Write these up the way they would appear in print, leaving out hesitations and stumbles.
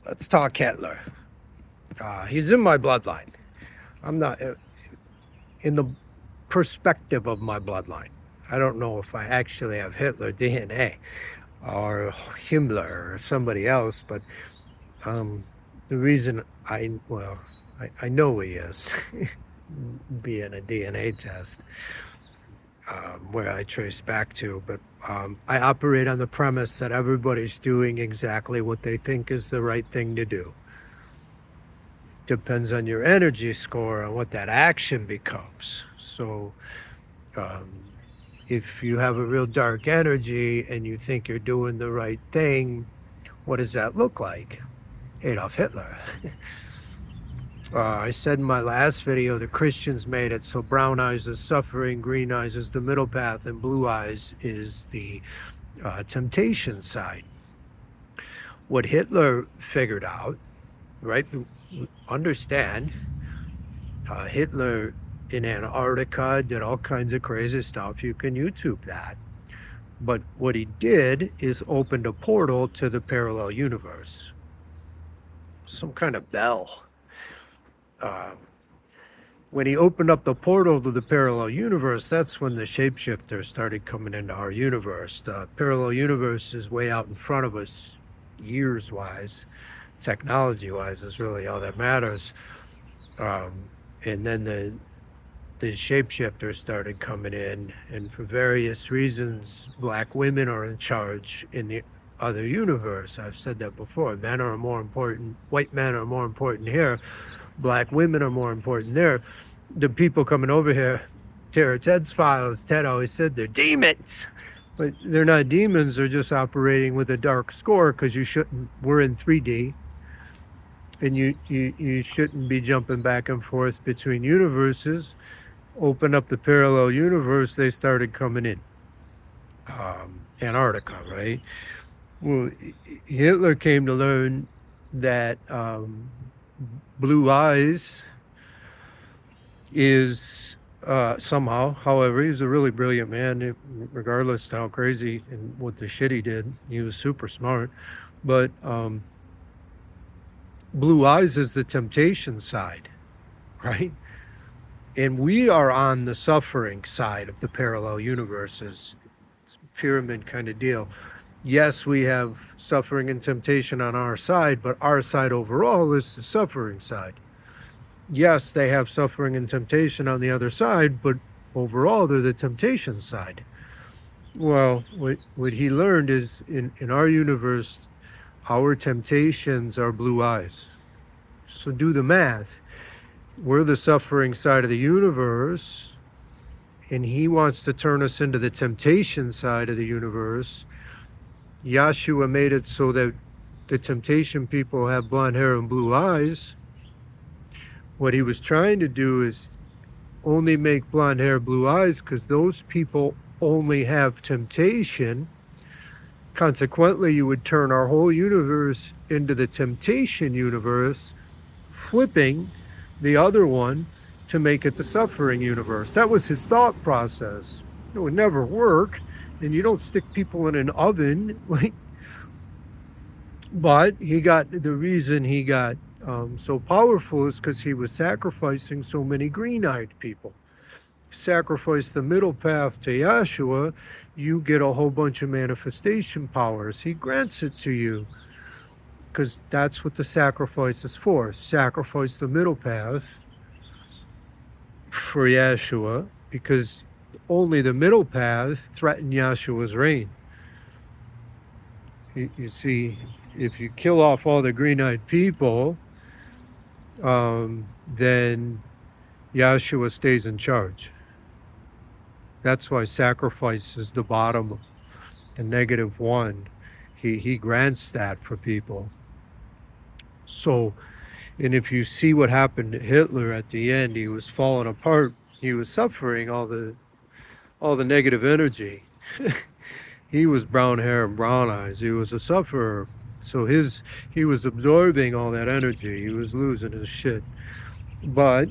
Let's talk Hitler. He's in my bloodline. I'm not in the perspective of my bloodline. I don't know if I actually have Hitler DNA or Himmler or somebody else, but the reason I know he is being a DNA test where I trace back to, but I operate on the premise that everybody's doing exactly what they think is the right thing to do. Depends on your energy score and what that action becomes. So um, if you have a real dark energy and you think you're doing the right thing, what does that look like? Adolf Hitler. I said in my last video, the Christians made it so brown eyes is suffering, green eyes is the middle path, and blue eyes is the temptation side. What Hitler figured out, right? Understand, Hitler in Antarctica did all kinds of crazy stuff. You can YouTube that. But what he did is opened a portal to the parallel universe. Some kind of bell. When he opened up the portal to the parallel universe, that's when the shapeshifters started coming into our universe. The parallel universe is way out in front of us, years-wise. Technology-wise is really all that matters. And then the shapeshifters started coming in, and for various reasons, black women are in charge in the other universe. I've said that before. Men are more important. White men are more important here. Black women are more important there. The people coming over here, Ted's files, Ted always said they're demons. But they're not demons, they're just operating with a dark score because you shouldn't, we're in 3D. And you shouldn't be jumping back and forth between universes. Open up the parallel universe, they started coming in. Antarctica, right? Well, Hitler came to learn that blue eyes is somehow, however, he's a really brilliant man, regardless of how crazy and what the shit he did. He was super smart. But blue eyes is the temptation side, right? And we are on the suffering side of the parallel universes. It's a pyramid kind of deal. Yes, we have suffering and temptation on our side, but our side overall is the suffering side. Yes, they have suffering and temptation on the other side, but overall they're the temptation side. Well, what he learned is in our universe, our temptations are blue eyes. So do the math. We're the suffering side of the universe, and he wants to turn us into the temptation side of the universe. Yeshua made it so that the temptation people have blonde hair and blue eyes. What he was trying to do is only make blonde hair, blue eyes, because those people only have temptation. Consequently, you would turn our whole universe into the temptation universe, flipping the other one to make it the suffering universe. That was his thought process. It would never work, and you don't stick people in an oven. But he got, the reason he got so powerful is because he was sacrificing so many green-eyed people. Sacrifice the middle path to Yeshua, you get a whole bunch of manifestation powers. He grants it to you because that's what the sacrifice is for. Sacrifice the middle path for Yeshua, because only the middle path threatened Yeshua's reign. You see, if you kill off all the green-eyed people, then Yeshua stays in charge. That's why sacrifice is the bottom, the -1. He grants that for people. So, and if you see what happened to Hitler at the end, he was falling apart. He was suffering all the negative energy. He was brown hair and brown eyes. He was a sufferer. So he was absorbing all that energy. He was losing his shit. But,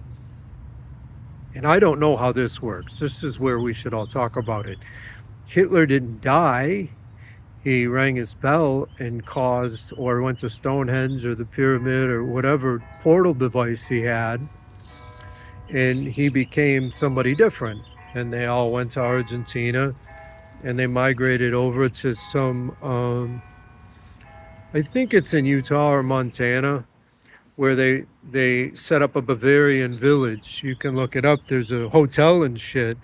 and I don't know how this works. This is where we should all talk about it. Hitler didn't die. he rang his bell and caused, or went to Stonehenge or the pyramid or whatever portal device he had, and he became somebody different. And they all went to Argentina and they migrated over to some, I think it's in Utah or Montana, where they set up a Bavarian village. You can look it up. There's a hotel and shit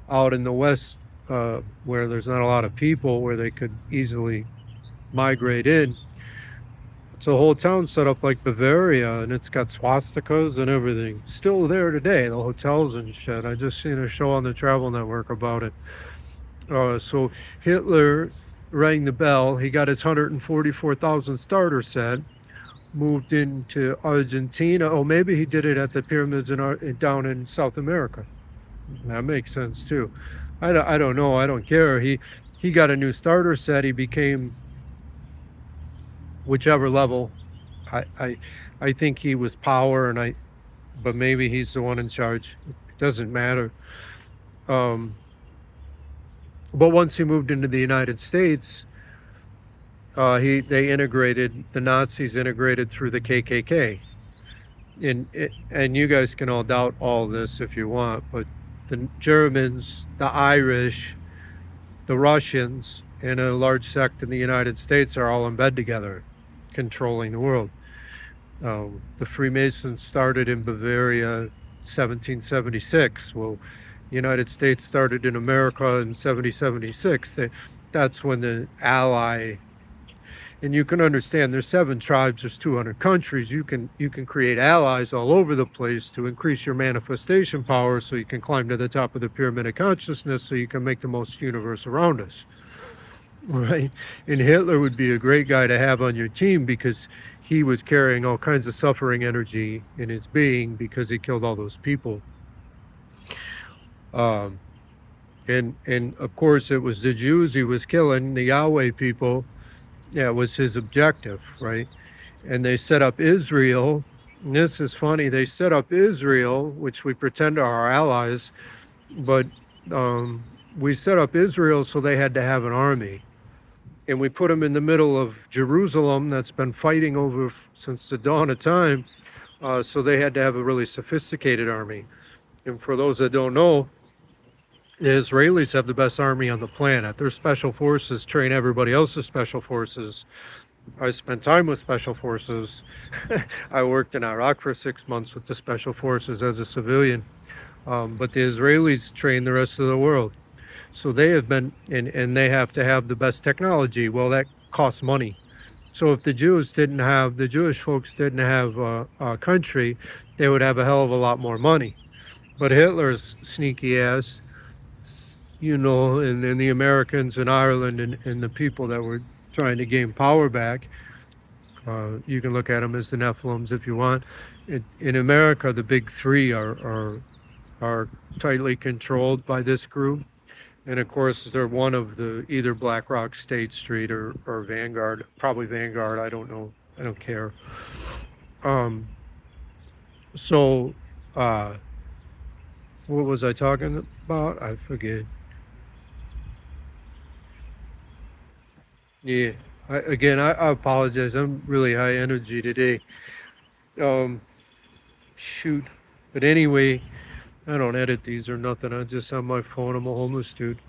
out in the west, where there's not a lot of people, where they could easily migrate in. It's a whole town set up like Bavaria, and it's got swastikas and everything. Still there today, the hotels and shit. I just seen a show on the Travel Network about it. So Hitler rang the bell. He got his 144,000 starter set, moved into Argentina. Oh, maybe he did it at the pyramids down in South America. That makes sense too. I don't know. I don't care. He got a new starter set. He became whichever level. I think he was power, but maybe he's the one in charge. It doesn't matter. But once he moved into the United States, the Nazis integrated through the KKK. And you guys can all doubt all this if you want, but the Germans, the Irish, the Russians, and a large sect in the United States are all in bed together, controlling the world. The Freemasons started in Bavaria 1776. Well, the United States started in America in 1776. That's when the ally, and you can understand there's 7 tribes, there's 200 countries. You can create allies all over the place to increase your manifestation power, so you can climb to the top of the pyramid of consciousness, so you can make the most universe around us. Right? And Hitler would be a great guy to have on your team, because he was carrying all kinds of suffering energy in his being, because he killed all those people. And of course it was the Jews he was killing, the Yahweh people. Yeah, it was his objective, right? And they set up Israel. And this is funny. They set up Israel, which we pretend are our allies, but we set up Israel so they had to have an army. And we put them in the middle of Jerusalem, that's been fighting over since the dawn of time. So they had to have a really sophisticated army. And for those that don't know, the Israelis have the best army on the planet. Their special forces train everybody else's special forces. I spent time with special forces. I worked in Iraq for 6 months with the special forces as a civilian. But the Israelis train the rest of the world. So they have been, and they have to have the best technology. Well, that costs money. So if the Jewish folks didn't have a country, they would have a hell of a lot more money. But Hitler's sneaky ass, and the Americans in Ireland and the people that were trying to gain power back, you can look at them as the Nephilims if you want. In America, the big 3 are tightly controlled by this group. And of course, they're one of the either BlackRock, State Street, or Vanguard. Probably Vanguard. I don't know. I don't care. So, what was I talking about? I forget. Yeah. I apologize. I'm really high energy today. Shoot. But anyway, I don't edit these or nothing. I'm just on my phone. I'm a homeless dude.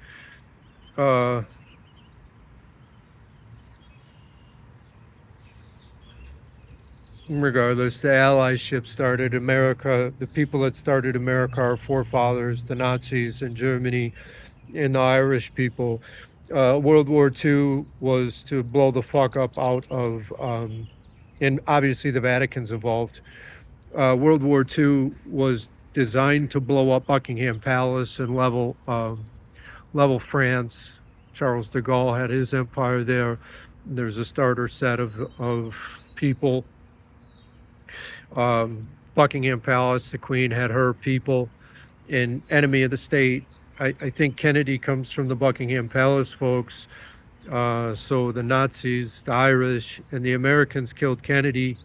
Regardless, the allyship started America. The people that started America, our forefathers, the Nazis in Germany, and the Irish people. World War II was to blow the fuck up out of, and obviously the Vatican's involved. World War II was designed to blow up Buckingham Palace and level France. Charles de Gaulle had his empire there. There's a starter set of people. Buckingham Palace, the Queen had her people. And enemy of the state, I think Kennedy comes from the Buckingham Palace folks. So the Nazis, the Irish, and the Americans killed Kennedy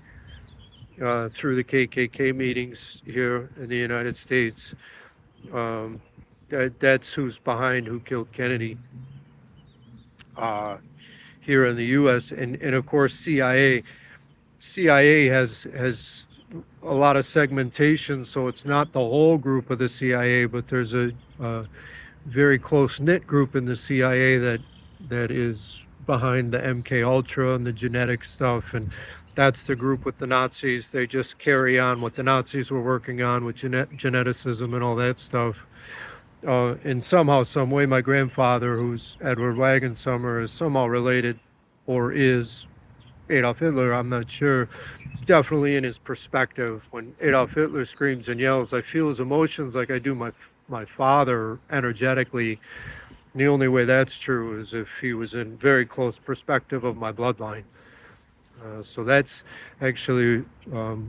through the KKK meetings here in the United States. That's who's behind who killed Kennedy. here in the U.S. And of course CIA has a lot of segmentation, so it's not the whole group of the CIA, but there's a very close knit group in the CIA that is behind the MK Ultra and the genetic stuff, and that's the group with the Nazis. They just carry on what the Nazis were working on with geneticism and all that stuff. And somehow, some way, my grandfather, who's Edward Wagensummer, is somehow related, or is Adolf Hitler. I'm not sure. Definitely in his perspective, when Adolf Hitler screams and yells, I feel his emotions like I do my father energetically. And the only way that's true is if he was in very close perspective of my bloodline. So that's actually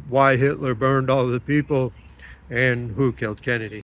why Hitler burned all the people and who killed Kennedy.